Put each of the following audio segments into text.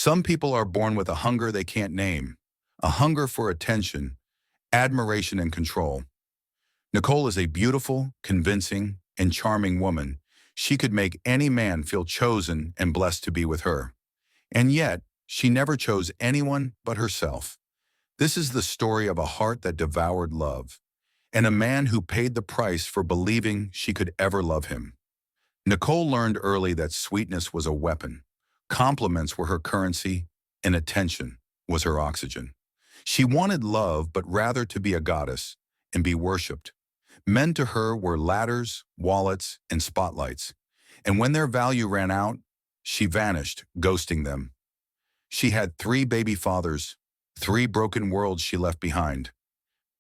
Some people are born with a hunger they can't name, a hunger for attention, admiration, and control. Nicole is a beautiful, convincing, and charming woman. She could make any man feel chosen and blessed to be with her. And yet, she never chose anyone but herself. This is the story of a heart that devoured love, and a man who paid the price for believing she could ever love him. Nicole learned early that sweetness was a weapon. Compliments were her currency, and attention was her oxygen. She wanted love, but rather to be a goddess and be worshipped. Men to her were ladders, wallets, and spotlights. And when their value ran out, she vanished, ghosting them. She had three baby fathers, three broken worlds she left behind.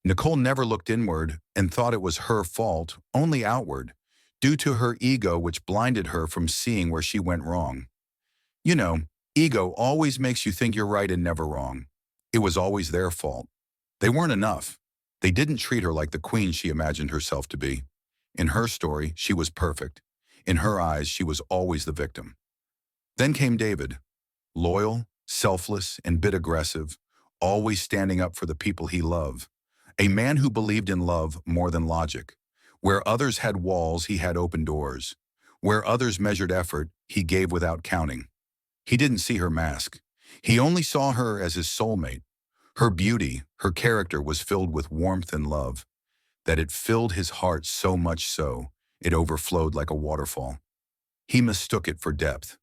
Nicole never looked inward and thought it was her fault, only outward, due to her ego which blinded her from seeing where she went wrong. You know, ego always makes you think you're right and never wrong. It was always their fault. They weren't enough. They didn't treat her like the queen she imagined herself to be. In her story, she was perfect. In her eyes, she was always the victim. Then came David, loyal, selfless, and bit aggressive, always standing up for the people he loved. A man who believed in love more than logic. Where others had walls, he had open doors. Where others measured effort, he gave without counting. He didn't see her mask. He only saw her as his soulmate. Her beauty, her character was filled with warmth and love, that it filled his heart so much so, it overflowed like a waterfall. He mistook it for depth.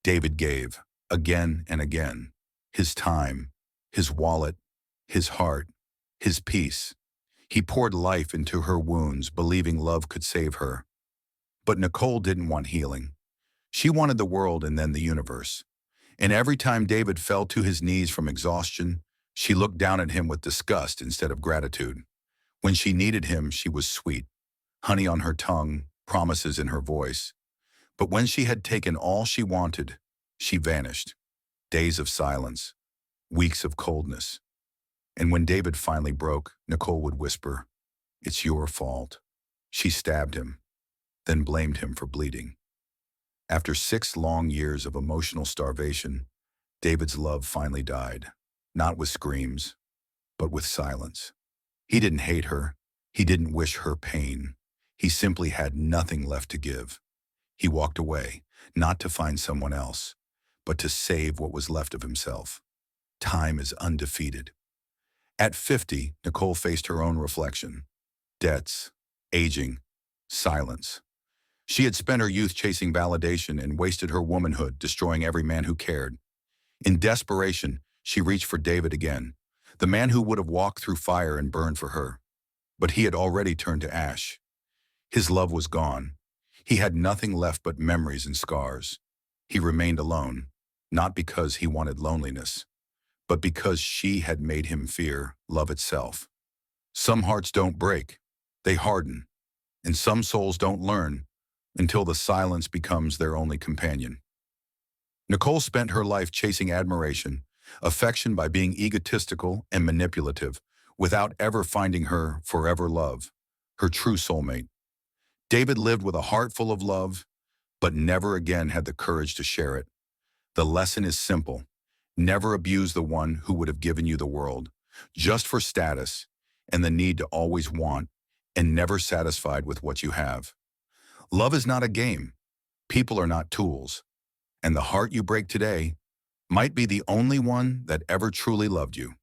David gave, again and again, his time, his wallet, his heart, his peace. He poured life into her wounds, believing love could save her. But Nicole didn't want healing. She wanted the world and then the universe. And every time David fell to his knees from exhaustion, she looked down at him with disgust instead of gratitude. When she needed him, she was sweet, honey on her tongue, promises in her voice. But when she had taken all she wanted, she vanished. Days of silence, weeks of coldness. And when David finally broke, Nicole would whisper, "It's your fault." She stabbed him, then blamed him for bleeding. After 6 long years of emotional starvation, David's love finally died, not with screams, but with silence. He didn't hate her. He didn't wish her pain. He simply had nothing left to give. He walked away, not to find someone else, but to save what was left of himself. Time is undefeated. At 50, Nicole faced her own reflection. Debts, aging, silence. She had spent her youth chasing validation and wasted her womanhood, destroying every man who cared. In desperation, she reached for David again, the man who would have walked through fire and burned for her. But he had already turned to ash. His love was gone. He had nothing left but memories and scars. He remained alone, not because he wanted loneliness, but because she had made him fear love itself. Some hearts don't break, they harden, and some souls don't learn until the silence becomes their only companion. Nicole spent her life chasing admiration, affection by being egotistical and manipulative, without ever finding her forever love, her true soulmate. David lived with a heart full of love, but never again had the courage to share it. The lesson is simple. Never abuse the one who would have given you the world, just for status and the need to always want, and never satisfied with what you have. Love is not a game. People are not tools. And the heart you break today might be the only one that ever truly loved you.